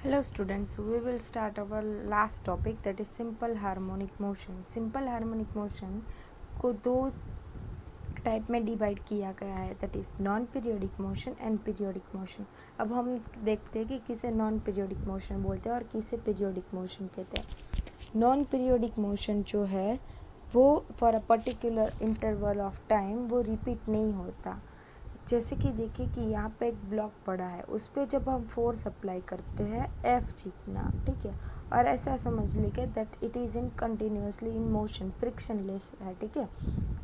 Hello students, we will start our last topic, that is simple harmonic motion. Simple harmonic motion को दो type में divide किया गया है, that is non periodic motion and periodic motion. अब हम देखते हैं कि किसे नॉन पीरियोडिक मोशन बोलते हैं और किसे पीरियोडिक मोशन कहते हैं. नॉन पीरियोडिक मोशन जो है वो for a particular interval of time वो रिपीट नहीं होता. जैसे कि देखिए कि यहाँ पे एक ब्लॉक पड़ा है, उस पर जब हम फोर्स अप्लाई करते हैं एफ जितना, ठीक है, और ऐसा समझ लीजिए that it is in continuously in motion, frictionless है, ठीक है,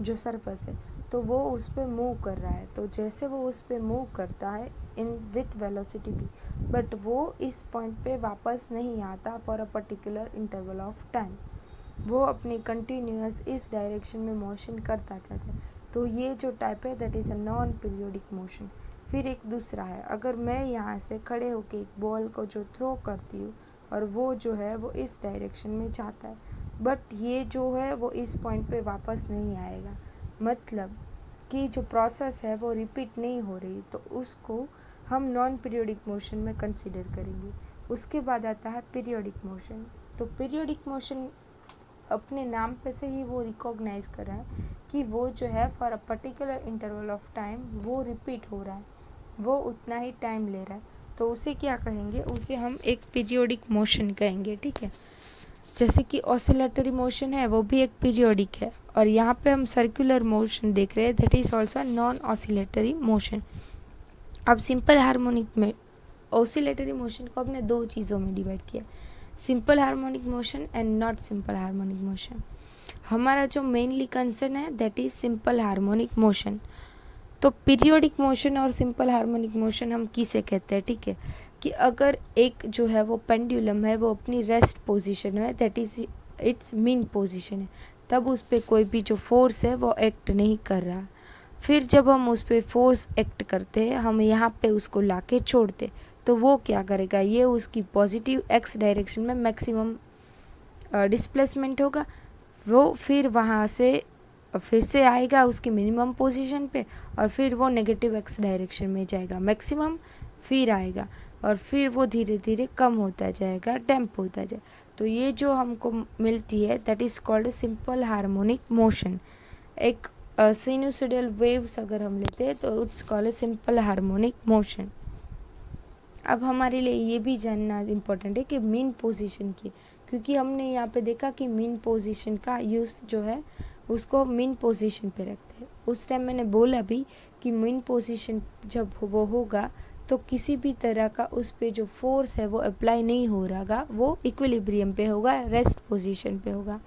जो सरफेस है तो वो उस पर मूव कर रहा है. तो जैसे वो उस पर मूव करता है इन विथ वेलोसिटी भी, बट वो इस पॉइंट पे वापस नहीं आता for a particular interval of time. वो अपनी कंटिन्यूस इस डायरेक्शन में मोशन करता जाता है. तो ये जो टाइप है that is a non periodic motion. फिर एक दूसरा है, अगर मैं यहाँ से खड़े होकर एक बॉल को जो थ्रो करती हूँ और वो जो है वो इस डायरेक्शन में जाता है, बट ये जो है वो इस पॉइंट पे वापस नहीं आएगा, मतलब कि जो प्रोसेस है वो रिपीट नहीं हो रही, तो उसको हम नॉन पीरियोडिक मोशन में कंसिडर करेंगे. उसके बाद आता है पीरियोडिक मोशन. तो पीरियोडिक मोशन अपने नाम पे से ही वो रिकॉग्नाइज कर रहा है कि वो जो है for a particular interval of time वो रिपीट हो रहा है, वो उतना ही टाइम ले रहा है. तो उसे क्या कहेंगे, उसे हम एक पीरियोडिक मोशन कहेंगे, ठीक है. जैसे कि ऑसिलेटरी मोशन है वो भी एक पीरियोडिक है, और यहाँ पे हम सर्कुलर मोशन देख रहे हैं, that is also non oscillatory motion. अब सिंपल हार्मोनिक में ऑसिलेटरी मोशन को हमने दो चीज़ों में डिवाइड किया, simple harmonic motion and not simple harmonic motion. हमारा जो मेनली कंसर्न है that is simple harmonic motion. तो पीरियोडिक मोशन और सिंपल हार्मोनिक मोशन हम किसे कहते हैं, ठीक है, कि अगर एक जो है वो पेंडुलम है वो अपनी रेस्ट पोजीशन है, that is it's mean position है, तब उस पर कोई भी जो फोर्स है वो एक्ट नहीं कर रहा. फिर जब हम उस पर फोर्स एक्ट करते हैं, हम यहाँ पे उसको लाके छोड़ते, तो वो क्या करेगा, ये उसकी पॉजिटिव एक्स डायरेक्शन में मैक्सिमम डिस्प्लेसमेंट होगा. वो फिर वहाँ से फिर से आएगा उसकी मिनिमम पोजीशन पे, और फिर वो नेगेटिव एक्स डायरेक्शन में जाएगा मैक्सिमम, फिर आएगा और फिर वो धीरे धीरे कम होता जाएगा, डैम्प होता जाए. तो ये जो हमको मिलती है that is called simple harmonic motion. एक सिनुसोइडल वेव्स अगर हम लेते हैं तो it's called simple harmonic motion. अब हमारे लिए ये भी जानना इम्पोर्टेंट है कि मीन पोजीशन की, क्योंकि हमने यहाँ पे देखा कि मीन पोजीशन का यूज़ जो है उसको मीन पोजीशन पे रखते हैं. उस टाइम मैंने बोला भी कि मीन पोजीशन जब वो होगा तो किसी भी तरह का उस पे जो फोर्स है वो अप्लाई नहीं हो रहा, वो इक्विलिब्रियम पे होगा, रेस्ट पोजीशन पे होगा.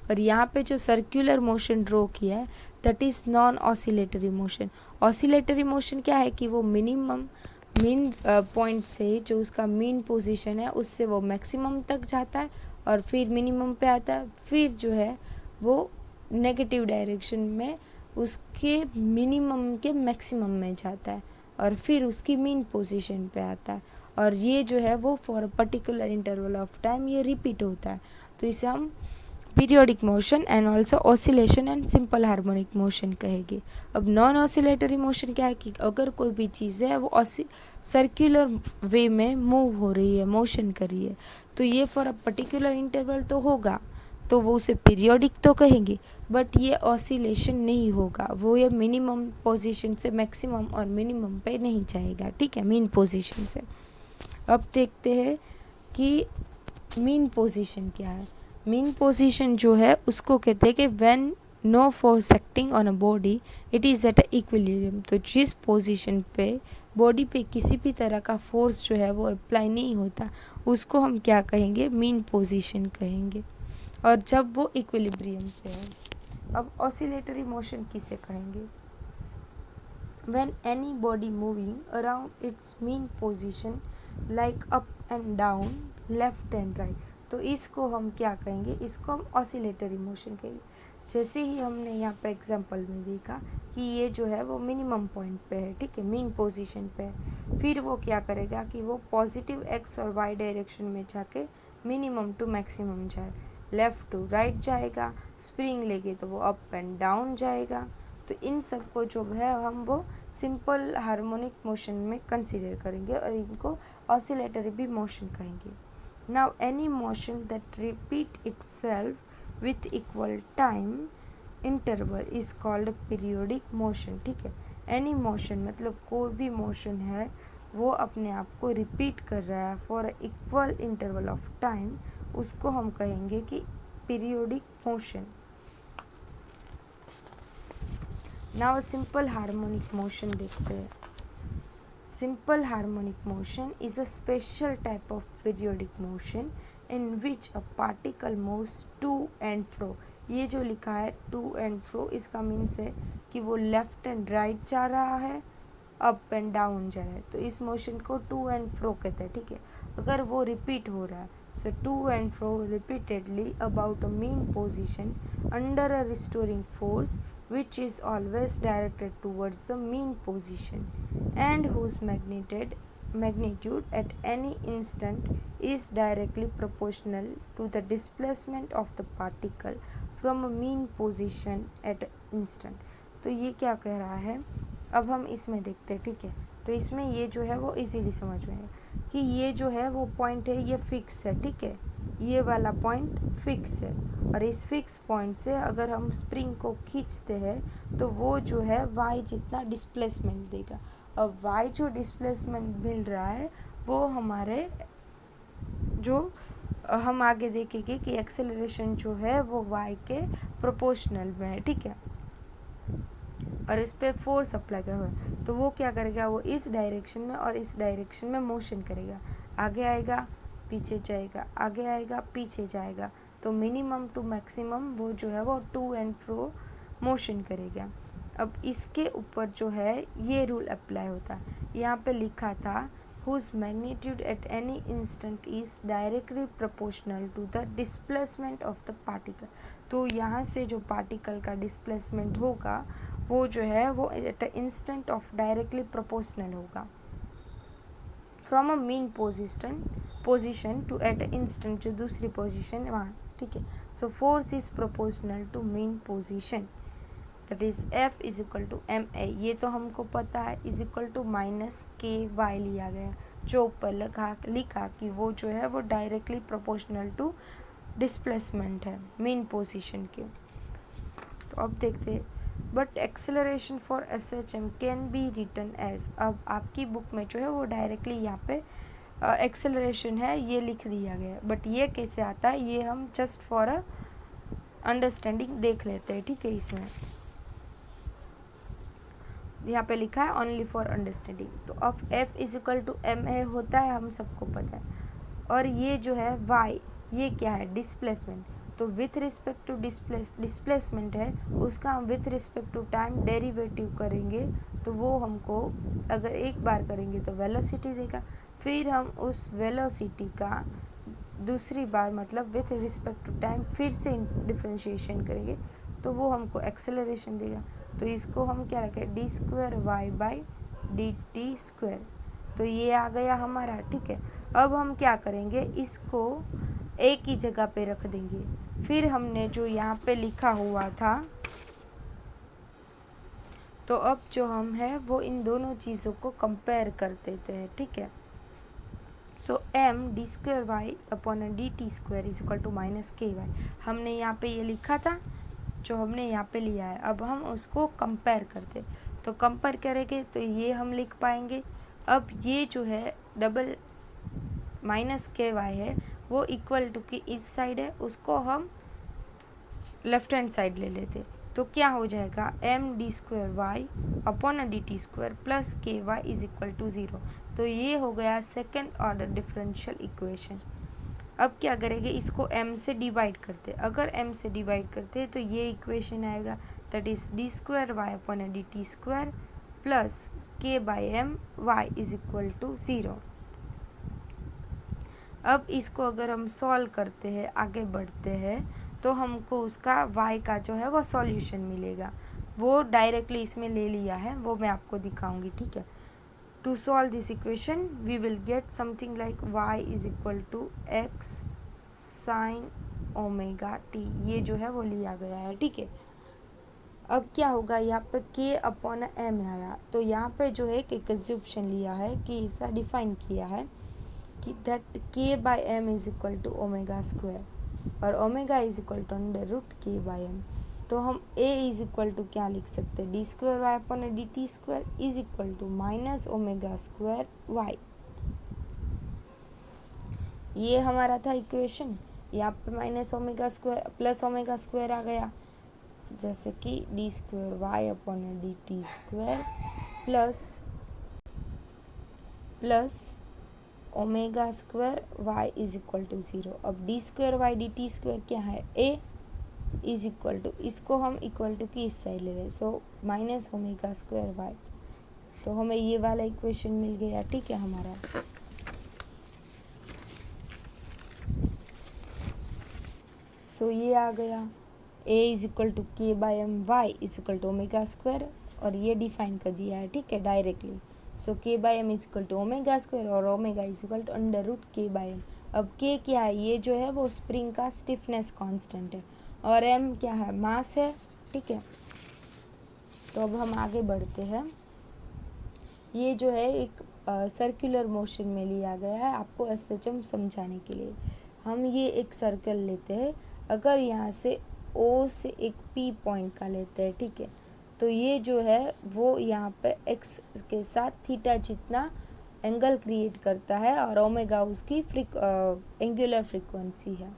और यहाँ पे जो सर्कुलर मोशन ड्रॉ किया है that is non oscillatory motion. Oscillatory motion क्या है कि वो मिनिमम मीन पॉइंट से जो उसका मीन पोजीशन है उससे वो मैक्सिमम तक जाता है और फिर मिनिमम पे आता है, फिर जो है वो नेगेटिव डायरेक्शन में उसके मिनिमम के मैक्सिमम में जाता है और फिर उसकी मीन पोजीशन पे आता है. और ये जो है वो for a particular interval of time ये रिपीट होता है. तो इसे हम periodic motion and also oscillation and simple harmonic motion कहेगी. अब नॉन ऑसिलेटरी मोशन क्या है कि अगर कोई भी चीज़ है वो सर्कुलर वे में मूव हो रही है, मोशन कर रही है, तो ये फॉर अ पर्टिकुलर इंटरवल तो होगा, तो वो उसे पीरियोडिक तो कहेंगे, बट ये ऑसिलेशन नहीं होगा, वो ये मिनिमम पोजीशन से मैक्सिमम और मिनिमम पे नहीं जाएगा, ठीक है, मीन पोजीशन से. अब देखते हैं कि मीन पोजीशन क्या है. मीन पोजीशन जो है उसको कहते हैं कि when no force acting on a body it is at equilibrium. तो जिस पोजीशन पे बॉडी पे किसी भी तरह का फोर्स जो है वो अप्लाई नहीं होता उसको हम क्या कहेंगे, मीन पोजीशन कहेंगे, और जब वो इक्विलिब्रियम पे है. अब ऑसिलेटरी मोशन किसे कहेंगे, when any body moving around its mean position like up and down, left and right, तो इसको हम क्या कहेंगे, इसको हम ऑसिलेटरी मोशन कहेंगे. जैसे ही हमने यहाँ पे एग्जांपल में देखा कि ये जो है वो मिनिमम पॉइंट पे है, ठीक है, मीन पोजीशन पे है, फिर वो क्या करेगा कि वो पॉजिटिव एक्स और वाई डायरेक्शन में जाके मिनिमम टू मैक्सिमम जाए, लेफ़्ट टू राइट जाएगा, स्प्रिंग लेके तो वो अप एंड डाउन जाएगा. तो इन सब को जो है हम वो सिंपल हार्मोनिक मोशन में कंसीडर करेंगे और इनको ऑसिलेटरी भी मोशन कहेंगे। Now any motion that repeat itself with equal time interval is called periodic motion. ठीक है, एनी मोशन मतलब कोई भी मोशन है वो अपने आप को रिपीट कर रहा है for equal interval of time, उसको हम कहेंगे कि periodic motion. Now simple harmonic motion देखते हैं। Simple harmonic motion is a special type of periodic motion in which a particle moves to and fro. ये जो लिखा है टू एंड फ्रो, इसका मीन्स है कि वो लेफ्ट एंड राइट जा रहा है, अप एंड डाउन जा रहा है, तो इस मोशन को टू एंड फ्रो कहते हैं। ठीक है, अगर वो रिपीट हो रहा है, so to and fro repeatedly about a mean position under a restoring force which is always directed towards the mean position and whose magnitude at any instant is directly proportional to the displacement of the particle from a mean position at instant। तो ये क्या कह रहा है, अब हम इसमें देखते हैं। ठीक है, तो इसमें ये जो है वो इजीली समझ में है कि ये जो है वो पॉइंट है, ये फिक्स है। ठीक है, ये वाला पॉइंट फिक्स है और इस फिक्स पॉइंट से अगर हम स्प्रिंग को खींचते हैं तो वो जो है y जितना डिस्प्लेसमेंट देगा। अब y जो डिस्प्लेसमेंट मिल रहा है वो हमारे जो हम आगे देखेंगे कि एक्सेलरेशन जो है वो y के प्रोपोर्शनल में है। ठीक है, और इस पर फोर्स अप्लाई किया हुआ है तो वो क्या करेगा, वो इस डायरेक्शन में और इस डायरेक्शन में मोशन करेगा, आगे आएगा पीछे जाएगा, आगे आएगा पीछे जाएगा, तो मिनिमम टू मैक्सिमम वो जो है वो टू एंड फ्रो मोशन करेगा। अब इसके ऊपर जो है ये रूल अप्लाई होता है। यहाँ पे लिखा था whose magnitude at any instant is directly proportional to the displacement of the particle। तो यहाँ से जो पार्टिकल का डिस्प्लेसमेंट होगा वो जो है वो at a instant of directly proportional होगा from a mean position to at a instant जो दूसरी पोजिशन वहाँ। ठीक है, so force is proportional to mean position, that is F is equal to ma। ये तो हमको पता है, is equal to minus KY लिया गया, जो ऊपर लिखा कि वो जो है वो डायरेक्टली प्रोपोर्शनल टू डिस्प्लेसमेंट है मीन पोजीशन के। तो अब देखते हैं, but acceleration for SHM can be written as. अब आपकी बुक में जो है वो डायरेक्टली यहाँ पे एक्सेलरेशन है ये लिख दिया गया, बट ये कैसे आता है ये हम जस्ट फॉर अ अंडरस्टैंडिंग देख लेते हैं। ठीक है, इसमें यहाँ पे लिखा है ओनली फॉर अंडरस्टैंडिंग। तो अब F is equal to ma होता है, हम सबको पता है, और ये जो है y ये क्या है, डिस्प्लेसमेंट। तो विथ रिस्पेक्ट टू डिस्प्लेसमेंट है उसका हम with respect to time derivative करेंगे, तो वो हमको अगर एक बार करेंगे तो वेलोसिटी देगा, फिर हम उस वेलोसिटी का दूसरी बार मतलब विथ रिस्पेक्ट टू टाइम फिर से डिफ्रेंशिएशन करेंगे तो वो हमको एक्सेलरेशन देगा। तो इसको हम क्या रखें, d²y/dt²। तो ये आ गया हमारा। ठीक है, अब हम क्या करेंगे, इसको एक ही जगह पे रख देंगे, फिर हमने जो यहाँ पे लिखा हुआ था तो अब जो हम है वो इन दोनों चीज़ों को कंपेयर कर देते हैं। ठीक है, so m d²y/dt² is equal to -ky। हमने यहाँ पे ये लिखा था जो हमने यहाँ पे लिया है, अब हम उसको कंपेयर करते, तो कंपेयर करेंगे तो ये हम लिख पाएंगे। अब ये जो है डबल -ky है वो इक्वल टू की इस साइड है, उसको हम लेफ्ट हैंड साइड ले लेते तो क्या हो जाएगा, md²y/dt² plus ky is equal to 0। तो ये हो गया सेकेंड ऑर्डर डिफरेंशियल इक्वेशन। अब क्या करेंगे, इसको m से डिवाइड करते, अगर m से डिवाइड करते तो ये इक्वेशन आएगा, that is d²y/dt² plus k/m y is equal to 0। अब इसको अगर हम सॉल्व करते हैं, आगे बढ़ते हैं, तो हमको उसका y का जो है वो सॉल्यूशन मिलेगा। वो डायरेक्टली इसमें ले लिया है, वो मैं आपको दिखाऊंगी। ठीक है, to solve this equation we will get something like y is equal to x sin omega t, ये जो है वो लिया गया है। ठीक है, अब क्या होगा, यहाँ पे k अपॉन m आया, तो यहाँ पे जो है एक एज्यूम्पशन लिया है कि ऐसा डिफाइन किया है कि that k by m is equal to omega square और omega is equal to under root k by m। तो हम a इज इक्वल टू क्या लिख सकते हैं, D square Y upon D T square is equal to minus omega square Y. ये हमारा था इक्वेशन, यहाँ पे minus omega square plus omega square आ गया, जैसे कि D square Y upon D T square plus omega square Y is equal to 0। अब D square Y D T square क्या है, ए इज इक्वल टू, इसको हम इक्वल टू की इस साइड ले लें, so minus omega square Y. तो हमें ये वाला इक्वेशन मिल गया, ठीक है हमारा। सो ये आ गया a is equal to K by M, Y is equal to omega square, और ये डिफाइन कर दिया है, ठीक है, directly. So K by M is equal to omega square और omega is equal to under root K by M. अब K क्या है, ये जो है वो स्प्रिंग का स्टिफनेस कांस्टेंट है और एम क्या है, मास है, ठीक है। तो अब हम आगे बढ़ते हैं। ये जो है एक सर्कुलर मोशन में लिया गया है आपको एसएचएम समझाने के लिए। हम ये एक सर्कल लेते हैं, अगर यहाँ से ओ से एक पी पॉइंट का लेते हैं, ठीक है, तो ये जो है वो यहाँ पे एक्स के साथ थीटा जितना एंगल क्रिएट करता है और ओमेगा उसकी एंगुलर फ्रीक्वेंसी है।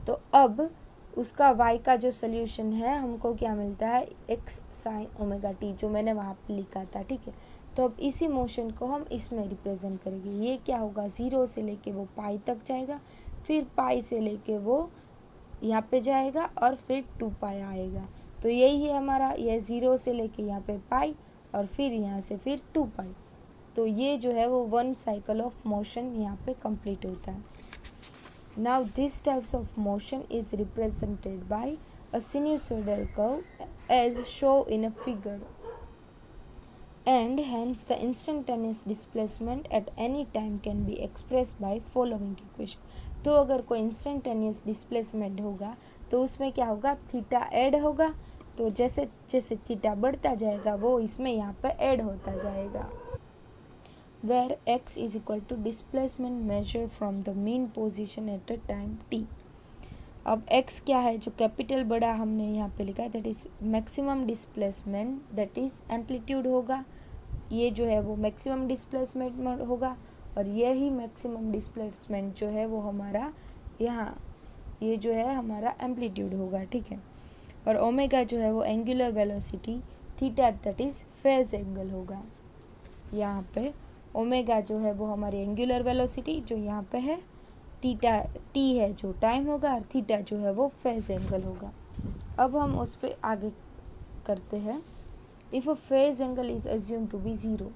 तो अब उसका y का जो सोल्यूशन है हमको क्या मिलता है, x साइन ओमेगा टी, जो मैंने वहाँ पे लिखा था, ठीक है। तो अब इसी मोशन को हम इसमें रिप्रेजेंट करेंगे। ये क्या होगा, 0 से लेके वो पाई तक जाएगा, फिर पाई से लेके वो यहाँ पे जाएगा और फिर 2 पाई आएगा। तो यही है हमारा, यह 0 से लेके यहाँ पे पाई और फिर यहाँ से फिर 2 पाई। तो ये जो है वो 1 साइकिल ऑफ मोशन यहाँ पे कंप्लीट होता है। Now this types of motion is represented by a sinusoidal curve as shown in a figure, and hence the instantaneous displacement at any time can be expressed by following equation। तो अगर कोई instantaneous displacement होगा तो उसमें क्या होगा, theta add होगा, तो जैसे जैसे थीटा बढ़ता जाएगा वो इसमें यहाँ पर ऐड होता जाएगा। where x is equal to displacement measured from the mean position at a time t। अब x क्या है, जो कैपिटल बड़ा हमने यहाँ पे लिखा है, that is maximum displacement, that is amplitude होगा। ये जो है वो मैक्सिमम डिस्प्लेसमेंट होगा और यही मैक्सिमम डिस्प्लेसमेंट जो है वो हमारा यहाँ, ये जो है हमारा एम्पलीट्यूड होगा, ठीक है। और ओमेगा जो है वो angular velocity, theta that is phase angle होगा। यहाँ पे ओमेगा जो है वो हमारी एंगुलर वेलोसिटी जो यहाँ पे है, थीटा टी है जो टाइम होगा, और थीटा जो है वो फेज एंगल होगा। अब हम उस पर आगे करते हैं। If a phase angle is assume to be 0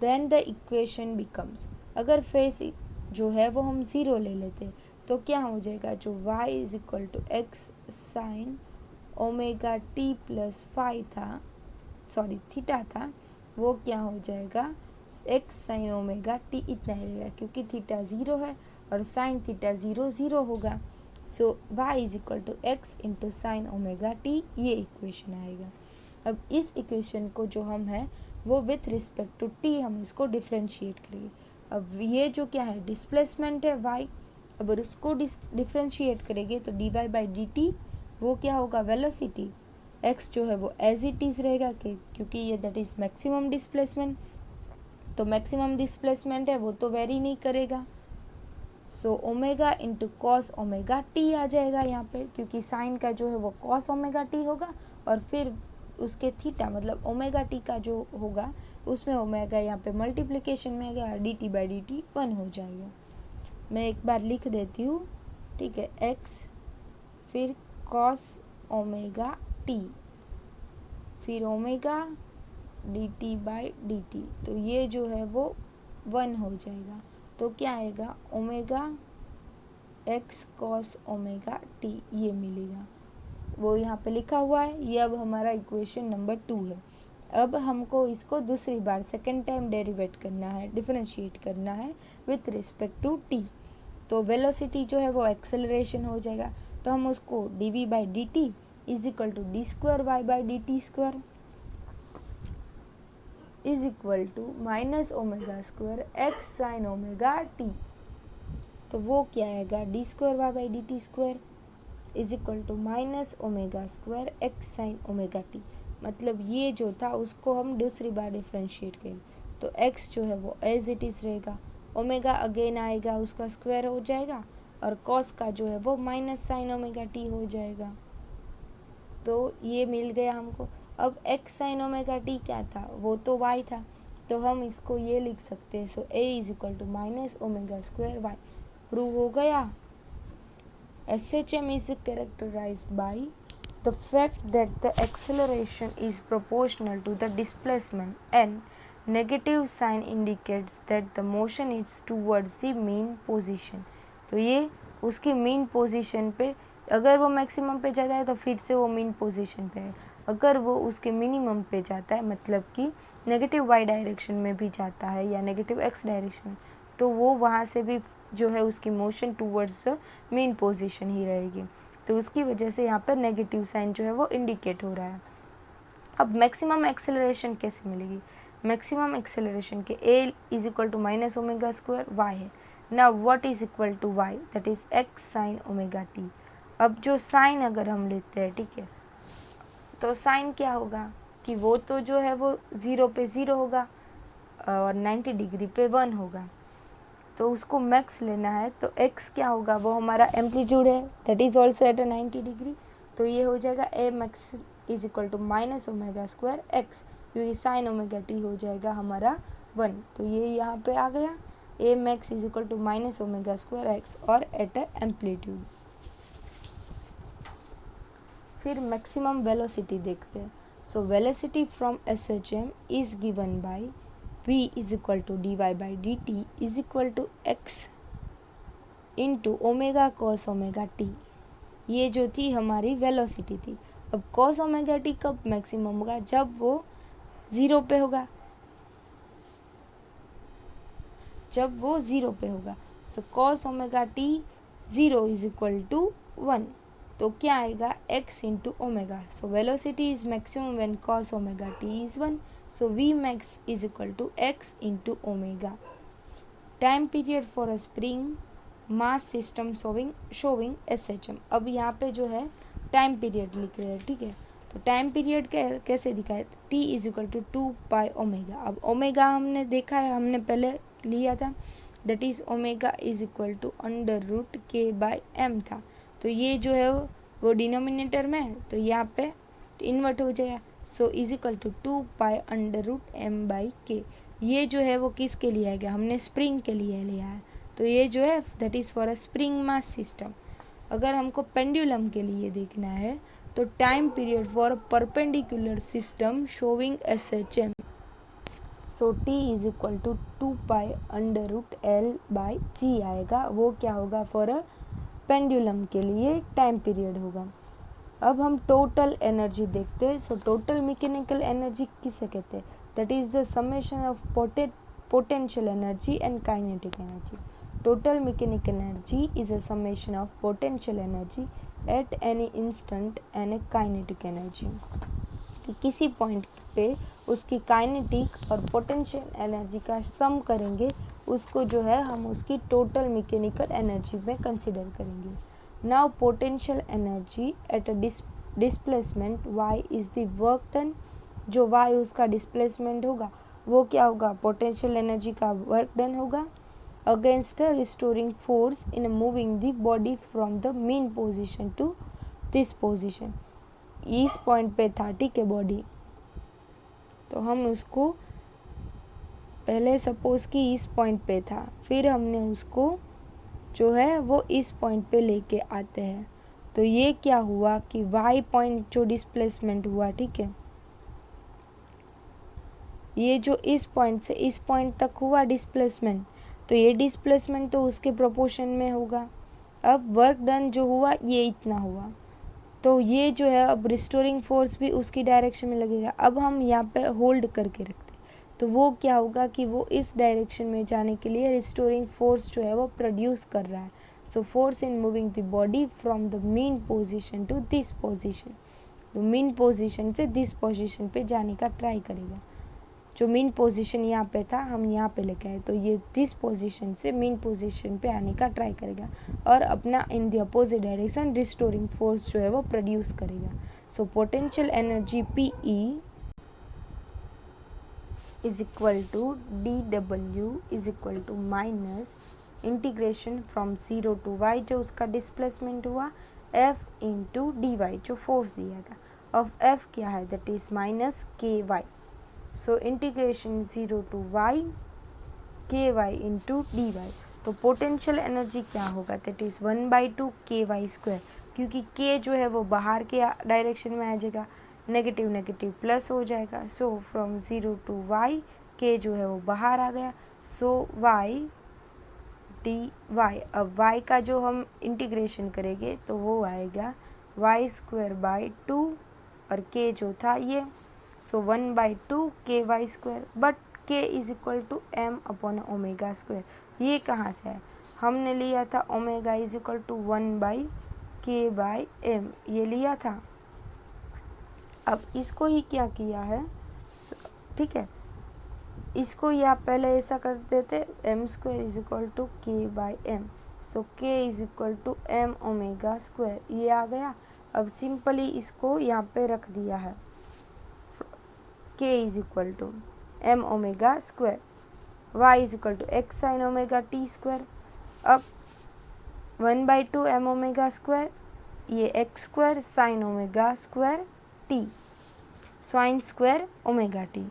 then the equation becomes, अगर फेज जो है वो हम 0 ले लेते तो क्या हो जाएगा, जो y is equal to X sine omega T plus phi था, सॉरी थीटा था, वो क्या हो जाएगा, एक्स साइन ओमेगा टी इतना ही रहेगा, क्योंकि थीटा 0 है और साइन थीटा 0 0 होगा। So y is equal to X into sine omega T, ये इक्वेशन आएगा। अब इस इक्वेशन को जो हम है वो विथ रिस्पेक्ट टू t हम इसको डिफ्रेंशिएट करेंगे। अब ये जो क्या है, डिस्प्लेसमेंट है y, अब उसको डिफ्रेंशिएट करेंगे तो D Y by D T वो क्या होगा, वेलोसिटी। x जो है वो एज इट इज़ रहेगा क्योंकि ये दैट इज़ मैक्सिमम डिस्प्लेसमेंट, तो मैक्सिमम डिस्प्लेसमेंट है वो तो वेरी नहीं करेगा। So omega into cos omega T आ जाएगा यहाँ पे, क्योंकि साइन का जो है वो कॉस ओमेगा टी होगा और फिर उसके थीटा मतलब ओमेगा टी का जो होगा उसमें ओमेगा यहाँ पे मल्टीप्लिकेशन में आएगा, D T by D T 1 हो जाएगा। मैं एक बार लिख देती हूँ, ठीक है, एक्स फिर कॉस ओमेगा टी फिर omega D T by D T, तो ये जो है वो 1 हो जाएगा। तो क्या आएगा, omega x cos omega T, ये मिलेगा, वो यहाँ पे लिखा हुआ है। ये अब हमारा इक्वेशन नंबर 2 है। अब हमको इसको दूसरी बार सेकेंड टाइम डेरिवेट करना है, डिफरेंशिएट करना है विथ रिस्पेक्ट टू टी। तो वेलोसिटी जो है वो एक्सेलरेशन हो जाएगा, तो हम उसको D V by D T is equal to D square Y by D T square is equal to minus omega square X sine omega T. तो वो क्या आएगा, D square Y by D T square is equal to minus omega square X sine omega T. मतलब ये जो था उसको हम दूसरी बार डिफ्रेंशिएट करेंगे, तो x जो है वो एज इट इज़ रहेगा, ओमेगा अगेन आएगा उसका स्क्वायर हो जाएगा, और कॉस का जो है वो माइनस साइन ओमेगा टी हो जाएगा। तो ये मिल गया हमको। अब एक्स साइन ओमेगा टी क्या था, वो तो y था, तो हम इसको ये लिख सकते हैं, so a is equal to minus omega square Y. Prove हो गया। SHM is characterized by the fact that the acceleration is proportional to the displacement and negative sign indicates that the motion is towards the mean position। तो ये उसकी mean position पे, अगर वो maximum पे जाता है तो फिर से वो मीन पोजीशन पे है, अगर वो उसके मिनिमम पे जाता है मतलब कि नेगेटिव वाई डायरेक्शन में भी जाता है या नेगेटिव एक्स डायरेक्शन में, तो वो वहाँ से भी जो है उसकी मोशन टूवर्ड्स मेन पोजीशन ही रहेगी। तो उसकी वजह से यहाँ पर नेगेटिव साइन जो है वो इंडिकेट हो रहा है। अब मैक्सिमम एक्सेलरेशन कैसे मिलेगी, मैक्सिमम एक्सेलरेशन के a is equal to minus omega square Y है। Now what is equal to y, that is x sine omega T. अब जो साइन अगर हम लेते हैं, ठीक है, तो साइन क्या होगा कि वो तो जो है वो 0 पे 0 होगा और 90 डिग्री पे 1 होगा, तो उसको मैक्स लेना है, तो x क्या होगा, वो हमारा एम्पलीट्यूड है, that is also at 90 degree. तो ये हो जाएगा a max is equal to minus omega square X, क्योंकि साइन ओमेगा टी हो जाएगा हमारा 1, तो ये यहाँ पे आ गया a max is equal to minus omega square X और एट ए एम्पलीट्यूड। फिर मैक्सिमम वेलोसिटी देखते हैं। So velocity from SHM is given by v is equal to D Y by D T is equal to X into omega cos omega T. ये जो थी हमारी velocity थी। अब cos omega T कब maximum होगा, जब वो 0 पे होगा, जब वो 0 पे होगा। So cos omega T 0 is equal to 1, तो क्या आएगा x into omega. So velocity is maximum when cos omega T is 1, so V max is equal to x into omega। Time period for a spring mass system showing SHM। अब यहाँ पे जो है time period लिख रहे हैं, ठीक है, तो टाइम पीरियड कैसे दिखा है, t is equal to 2 pi omega. अब ओमेगा हमने देखा है, हमने पहले लिया था, that is omega is equal to under root K by M था, तो ये जो है वो डिनोमिनेटर में है, तो यहाँ पे इन्वर्ट हो जाएगा। So is equal to 2 pi under root M by K. ये जो है वो किसके लिए आ गया, हमने स्प्रिंग के लिए लिया है, तो ये जो है that is for a spring mass system. अगर हमको पेंडुलम के लिए देखना है तो time period for perpendicular system showing SHM, so t is equal to 2 pi under root L by G आएगा, वो क्या होगा फॉर अ पेंडुलम के लिए टाइम पीरियड होगा। अब हम टोटल एनर्जी देखते हैं। सो टोटल मैकेनिकल एनर्जी किसे कहते हैं, that is the summation of potential energy and kinetic energy. Total mechanical energy is a summation of potential energy at any instant and A kinetic energy, कि किसी point पे उसकी kinetic और potential energy का सम करेंगे, उसको जो है हम उसकी टोटल मैकेनिकल एनर्जी में कंसिडर करेंगे। Now potential energy at a displacement y is the work done। जो y उसका displacement होगा वो क्या होगा, potential energy का work done होगा against a restoring force in moving the body from the mean position to this position। इस point पे था, ठीक है, बॉडी, तो हम उसको पहले सपोज कि इस पॉइंट पे था, फिर हमने उसको जो है वो इस पॉइंट पे लेके आते हैं, तो ये क्या हुआ कि y पॉइंट जो डिस्प्लेसमेंट हुआ, ठीक है, ये जो इस पॉइंट से इस पॉइंट तक हुआ डिस्प्लेसमेंट, तो ये डिस्प्लेसमेंट तो उसके प्रोपोर्शन में होगा। अब वर्क डन जो हुआ ये इतना हुआ, तो ये जो है अब रिस्टोरिंग फोर्स भी उसकी डायरेक्शन में लगेगा। अब हम यहाँ पे होल्ड करके रखते, तो वो क्या होगा कि वो इस डायरेक्शन में जाने के लिए रिस्टोरिंग फोर्स जो है वो प्रोड्यूस कर रहा है। So force in moving the body from the mean position to this position, तो मीन पोजीशन से दिस पोजीशन पे जाने का ट्राई करेगा। जो मीन पोजीशन यहाँ पे था हम यहाँ पे लेके आए, तो ये दिस पोजीशन से मीन पोजीशन पे आने का ट्राई करेगा और अपना in the opposite direction restoring force जो है वो प्रोड्यूस करेगा। So potential energy PE is equal to DW is equal to minus integration from 0 to y जो उसका डिस्प्लेसमेंट हुआ, F इंटू dy जो फोर्स दिया था। अब F क्या है, that is minus KY। So integration 0 to y KY into dy। तो पोटेंशियल एनर्जी क्या होगा, दैट इज 1/2 KY स्क्वायर, क्योंकि K जो है वो बाहर के डायरेक्शन में आ जाएगा, नेगेटिव नेगेटिव प्लस हो जाएगा। So from 0 to y K जो है वो बाहर आ गया। सो y dy, अब y का जो हम इंटीग्रेशन करेंगे तो वो आएगा y²/2 और k जो था ये, so 1/2 KY square, but k is equal to m/ω²। ये कहाँ से है, हमने लिया था omega is equal to 1/k/m, ये लिया था। अब इसको ही क्या किया है, ठीक है, इसको या पहले ऐसा कर देते m² is equal to k/m, so k is equal to m/ω², ये आ गया। अब सिंपली इसको यहाँ पे रख दिया है, k is equal to m/ω², y is equal to x sin ω/t²। अब 1/2 m/ω², ये x² sin ω²t sin² ω/t।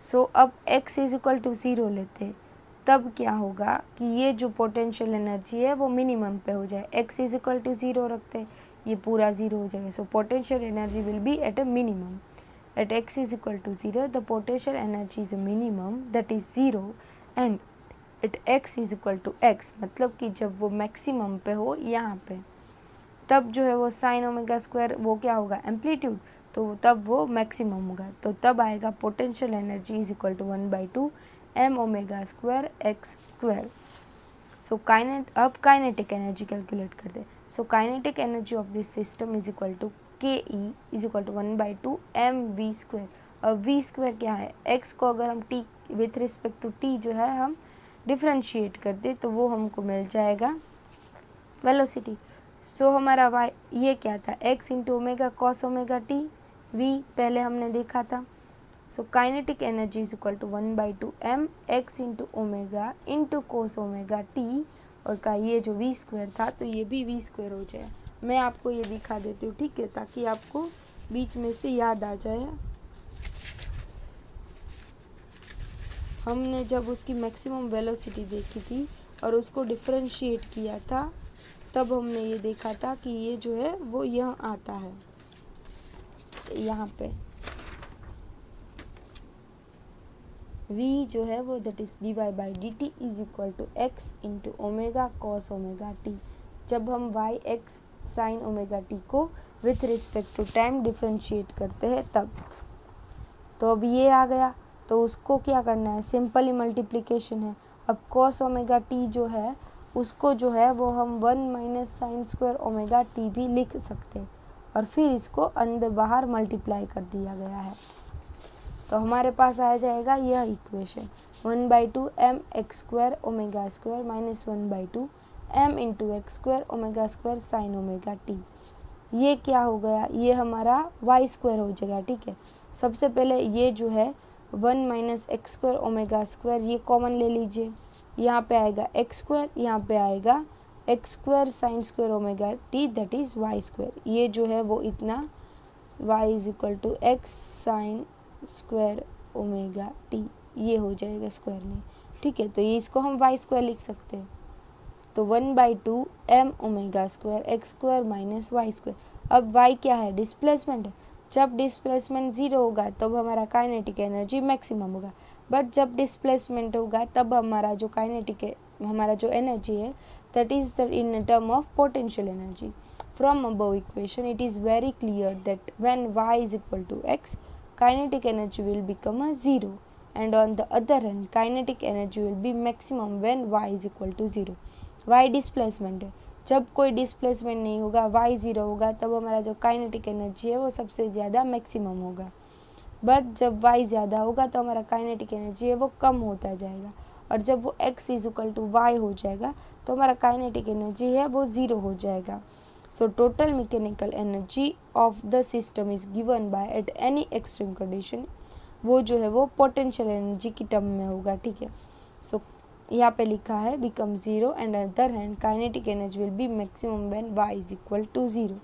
सो अब x इज इक्वल टू 0 लेते, तब क्या होगा कि ये जो पोटेंशियल एनर्जी है वो मिनिमम पे हो जाए। x इज इक्वल टू 0 रखते, ये पूरा 0 हो जाएगा। सो potential energy will be at a minimum. At x is equal to 0, the potential energy is a minimum, that is 0, and at x is equal to x, मतलब कि जब वो maximum पे हो यहाँ पे, तब जो है वो साइन ω² वो क्या होगा, एम्पलीट्यूड, तो तब वो मैक्सिमम होगा। तो तब आएगा potential energy is equal to 1/2 m/ω² x²। So अब काइनेटिक एनर्जी कैलकुलेट कर दे। So kinetic energy of this system is equal to KE is equal to 1/2 mv²। अब v² क्या है, x को अगर हम t with respect to t जो है हम डिफ्रेंशिएट कर दे तो वो हमको मिल जाएगा वेलोसिटी। सो हमारा y ये क्या था, x into omega cos ω/t, v पहले हमने देखा था। So kinetic energy is equal to 1/2 m x into omega into cos ω/t, और का ये जो v² था तो ये भी v² हो जाए। मैं आपको ये दिखा देती हूँ, ठीक है, ताकि आपको बीच में से याद आ जाए। हमने जब उसकी मैक्सिमम वेलोसिटी देखी थी और उसको डिफरेंशिएट किया था, तब हमने ये देखा था कि ये जो है वो यहाँ आता है, यहाँ पे v जो है वो that is dy/dt is equal to x into omega cos ω/t। जब हम yx साइन ω/t को with respect to time differentiate करते हैं तब, तो अब ये आ गया, तो उसको क्या करना है, सिंपली मल्टीप्लिकेशन है। अब कॉस ω/t जो है उसको जो है वो हम 1 - sin² ω/t भी लिख सकते हैं, और फिर इसको अंदर बाहर मल्टीप्लाई कर दिया गया है। तो हमारे पास आ जाएगा यह equation 1/2 mx² ω² minus 1/2 m into x² ω² sine ω/t। ये क्या हो गया, ये हमारा y² हो जाएगा, ठीक है। सबसे पहले ये जो है 1 - x² ω² ये कॉमन ले लीजिए, यहाँ पे आएगा x², यहाँ पे आएगा x² sin² ω/t that is y²। ये जो है वो इतना y is equal to x sin² ω/t, ये हो जाएगा स्क्वायर में, ठीक है। तो ये इसको हम y² लिख सकते हैं। तो 1/2 m ω² x² माइनस y²। अब y क्या है, डिस्प्लेसमेंट है। जब डिस्प्लेसमेंट 0 होगा तब हमारा काइनेटिक एनर्जी मैक्सिमम होगा, बट जब डिस्प्लेसमेंट होगा तब हमारा जो काइनेटिक हमारा जो एनर्जी है that is in term of potential energy. From above equation it is very clear that when y is equal to x, kinetic energy will become a 0, and on the other hand kinetic energy will be maximum when y is equal to 0। y displacement है, जब कोई displacement नहीं होगा, y 0 होगा, तब हमारा जो kinetic energy है वो सबसे ज़्यादा मैक्सिमम होगा। बट जब y ज़्यादा होगा तो हमारा काइनेटिक एनर्जी है वो कम होता जाएगा, और जब वो x = y हो जाएगा तो हमारा काइनेटिक एनर्जी है वो 0 हो जाएगा। So total mechanical energy of the system is given by at any extreme condition, वो जो है वो पोटेंशियल एनर्जी की टर्म में होगा। ठीक है, सो यहाँ पे लिखा है become 0 and other hand kinetic energy will be maximum when y = 0।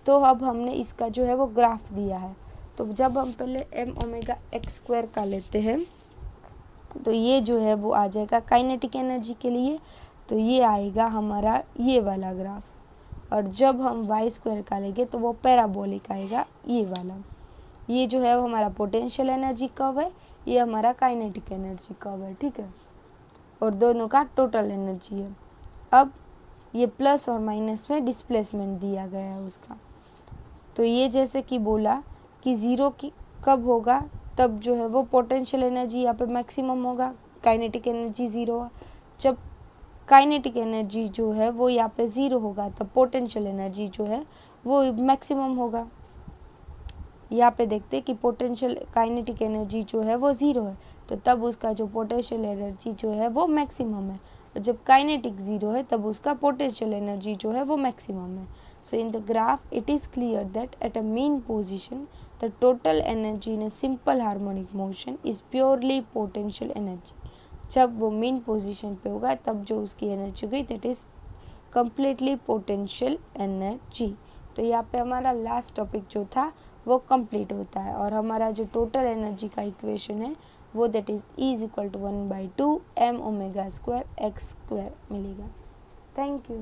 तो अब हमने इसका जो है वो ग्राफ दिया है। तो जब हम पहले m⍵x² का लेते हैं तो ये जो है वो आ जाएगा काइनेटिक एनर्जी के लिए, तो ये आएगा हमारा ये वाला ग्राफ। और जब हम y² का लेंगे तो वो पैराबोलिक आएगा, ये वाला। ये जो है वो हमारा पोटेंशियल एनर्जी कर्व है, ये हमारा काइनेटिक एनर्जी कर्व है। ठीक है, और दोनों का टोटल एनर्जी है। अब ये प्लस और माइनस में डिस्प्लेसमेंट दिया गया है उसका। तो ये जैसे कि बोला कि 0 की कब होगा, तब जो है वो पोटेंशियल एनर्जी यहाँ पे मैक्सिमम होगा, काइनेटिक एनर्जी 0 है। जब काइनेटिक एनर्जी जो है वो यहाँ पे 0 होगा तब पोटेंशियल एनर्जी जो है वो मैक्सिमम होगा। यहाँ पे देखते हैं कि पोटेंशियल काइनेटिक एनर्जी जो है वो 0 है, तो तब उसका जो पोटेंशियल एनर्जी जो है वो मैक्सिमम है, और जब काइनेटिक 0 है तब उसका पोटेंशियल एनर्जी जो है वो मैक्सिमम है। So in the graph it is clear that at a mean position the total energy in a simple harmonic motion is purely potential energy. जब वो मीन पोजीशन पे होगा तब जो उसकी एनर्जी होगी that is completely potential energy. तो यहाँ पे हमारा लास्ट टॉपिक जो था वो कंप्लीट होता है, और हमारा जो टोटल एनर्जी का इक्वेशन है वो that is E = 1/2 m⍵² x² मिलेगा। Thank you.